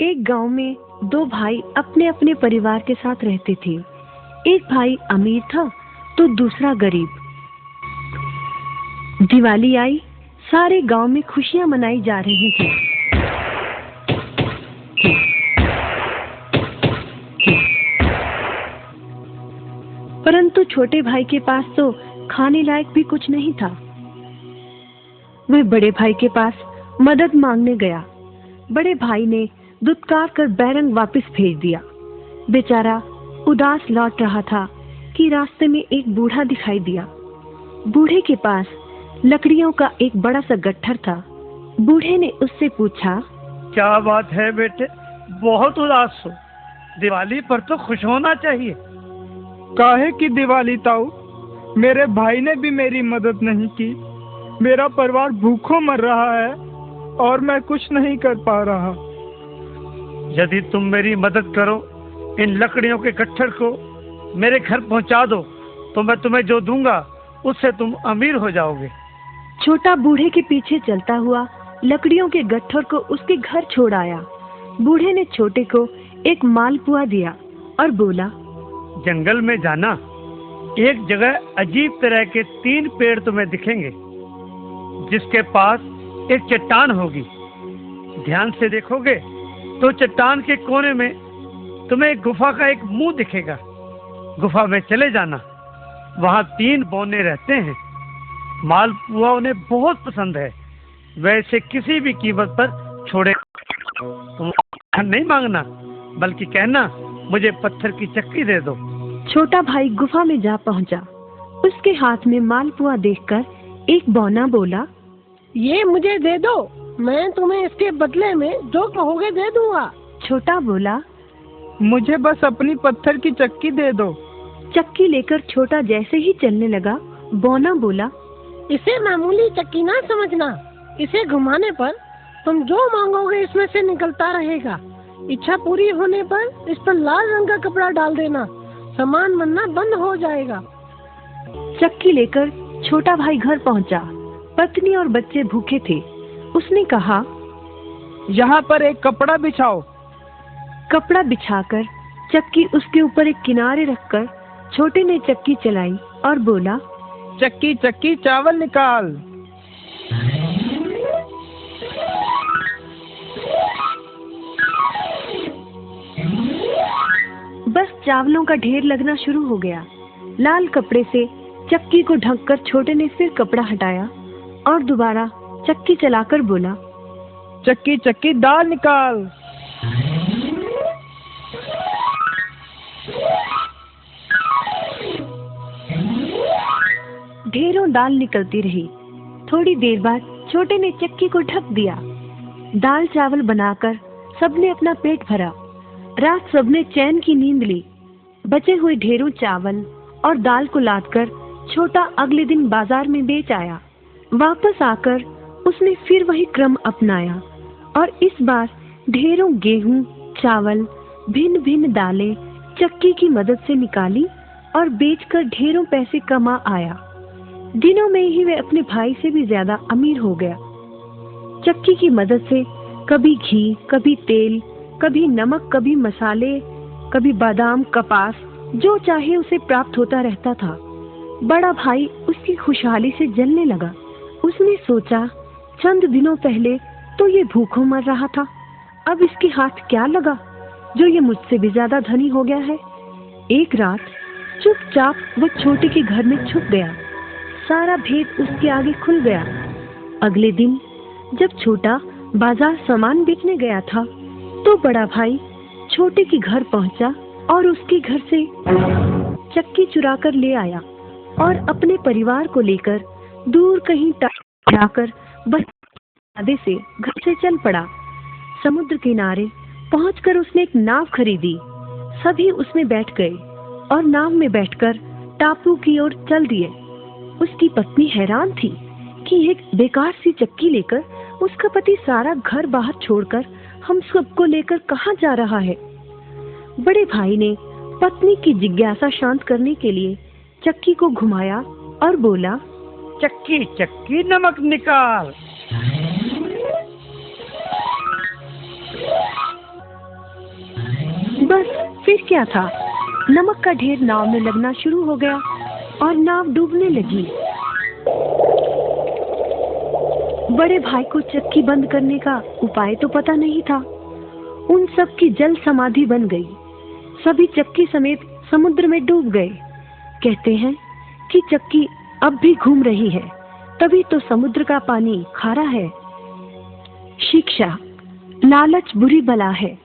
एक गांव में दो भाई अपने अपने परिवार के साथ रहते थे। एक भाई अमीर था तो दूसरा गरीब। दिवाली आई, सारे गांव में खुशियां मनाई जा रही थी। परंतु छोटे भाई के पास तो खाने लायक भी कुछ नहीं था। वह बड़े भाई के पास मदद मांगने गया। बड़े भाई ने दुत्कार कर बैरंग वापस भेज दिया। बेचारा उदास लौट रहा था कि रास्ते में एक बूढ़ा दिखाई दिया। बूढ़े के पास लकड़ियों का एक बड़ा सा गट्ठर था। बूढ़े ने उससे पूछा, क्या बात है बेटे, बहुत उदास हो? दिवाली पर तो खुश होना चाहिए। काहे की दिवाली ताऊ, मेरे भाई ने भी मेरी मदद नहीं की। मेरा परिवार भूखों मर रहा है और मैं कुछ नहीं कर पा रहा। यदि तुम मेरी मदद करो, इन लकड़ियों के गट्ठर को मेरे घर पहुंचा दो, तो मैं तुम्हें जो दूंगा उससे तुम अमीर हो जाओगे। छोटा बूढ़े के पीछे चलता हुआ लकड़ियों के गट्ठर को उसके घर छोड़ आया। बूढ़े ने छोटे को एक मालपुआ दिया और बोला, जंगल में जाना, एक जगह अजीब तरह के 3 पेड़ तुम्हें दिखेंगे, जिसके पास एक चट्टान होगी। ध्यान से देखोगे तो चट्टान के कोने में तुम्हें एक गुफा का एक मुंह दिखेगा। गुफा में चले जाना, वहां 3 बौने रहते हैं। मालपुआ उन्हें बहुत पसंद है, वैसे किसी भी कीमत पर छोड़े। तुम नहीं मांगना, बल्कि कहना मुझे पत्थर की चक्की दे दो। छोटा भाई गुफा में जा पहुंचा। उसके हाथ में मालपुआ देखकर एक बौना बोला, ये मुझे दे दो, मैं तुम्हें इसके बदले में जो कहोगे दे दूंगा। छोटा बोला, मुझे बस अपनी पत्थर की चक्की दे दो। चक्की लेकर छोटा जैसे ही चलने लगा, बौना बोला, इसे मामूली चक्की ना समझना, इसे घुमाने पर तुम जो मांगोगे इसमें से निकलता रहेगा। इच्छा पूरी होने पर इस पर लाल रंग का कपड़ा डाल देना, सामान बनना बंद हो जाएगा। चक्की लेकर छोटा भाई घर पहुंचा। पत्नी और बच्चे भूखे थे। उसने कहा, यहाँ पर एक कपड़ा बिछाओ। कपड़ा बिछाकर चक्की उसके ऊपर एक किनारे रखकर छोटे ने चक्की चलाई और बोला, चक्की चक्की चावल निकाल। बस चावलों का ढेर लगना शुरू हो गया। लाल कपड़े से चक्की को ढककर छोटे ने फिर कपड़ा हटाया और दोबारा चक्की चलाकर बोला, चक्की चक्की दाल निकाल। ढेरों दाल निकलती रही। थोड़ी देर बाद छोटे ने चक्की को ढक दिया। दाल चावल बनाकर सबने अपना पेट भरा। रात सबने चैन की नींद ली। बचे हुए ढेरों चावल और दाल को लादकर छोटा अगले दिन बाजार में बेच आया। वापस आकर उसने फिर वही क्रम अपनाया और इस बार ढेरों गेहूं, चावल, भिन्न भिन्न दालें चक्की की मदद से निकाली और बेचकर ढेरों पैसे कमा आया। दिनों में ही वह अपने भाई से भी ज्यादा अमीर हो गया। चक्की की मदद से कभी घी, कभी तेल, कभी नमक, कभी मसाले, कभी बादाम, कपास, जो चाहे उसे प्राप्त होता रहता था। बड़ा भाई उसकी खुशहाली से जलने लगा। उसने सोचा, चंद दिनों पहले तो ये भूखों मर रहा था, अब इसके हाथ क्या लगा जो ये मुझसे भी ज्यादा धनी हो गया है। एक रात चुपचाप वो छोटे के घर में छुप गया। सारा भेद उसके आगे खुल गया। अगले दिन जब छोटा बाजार सामान बेचने गया था, तो बड़ा भाई छोटे के घर पहुंचा और उसके घर से चक्की चुरा कर ले आया और अपने परिवार को लेकर दूर कहीं जाकर बस आधे से घर से चल पड़ा। समुद्र किनारे पहुंचकर उसने एक नाव खरीदी। सभी उसमें बैठ गए और नाव में बैठकर टापू की ओर चल दिए। उसकी पत्नी हैरान थी कि एक बेकार सी चक्की लेकर उसका पति सारा घर बाहर छोड़कर हम सबको लेकर कहाँ जा रहा है। बड़े भाई ने पत्नी की जिज्ञासा शांत करने के लिए चक्की को घुमाया और बोला, चक्की चक्की नमक निकाल। बस फिर क्या था, नमक का ढेर नाव में लगना शुरू हो गया और नाव डूबने लगी। बड़े भाई को चक्की बंद करने का उपाय तो पता नहीं था। उन सब की जल समाधि बन गई। सभी चक्की समेत समुद्र में डूब गए। कहते हैं कि चक्की अब भी घूम रही है, तभी तो समुद्र का पानी खारा है। शिक्षा, लालच बुरी बला है।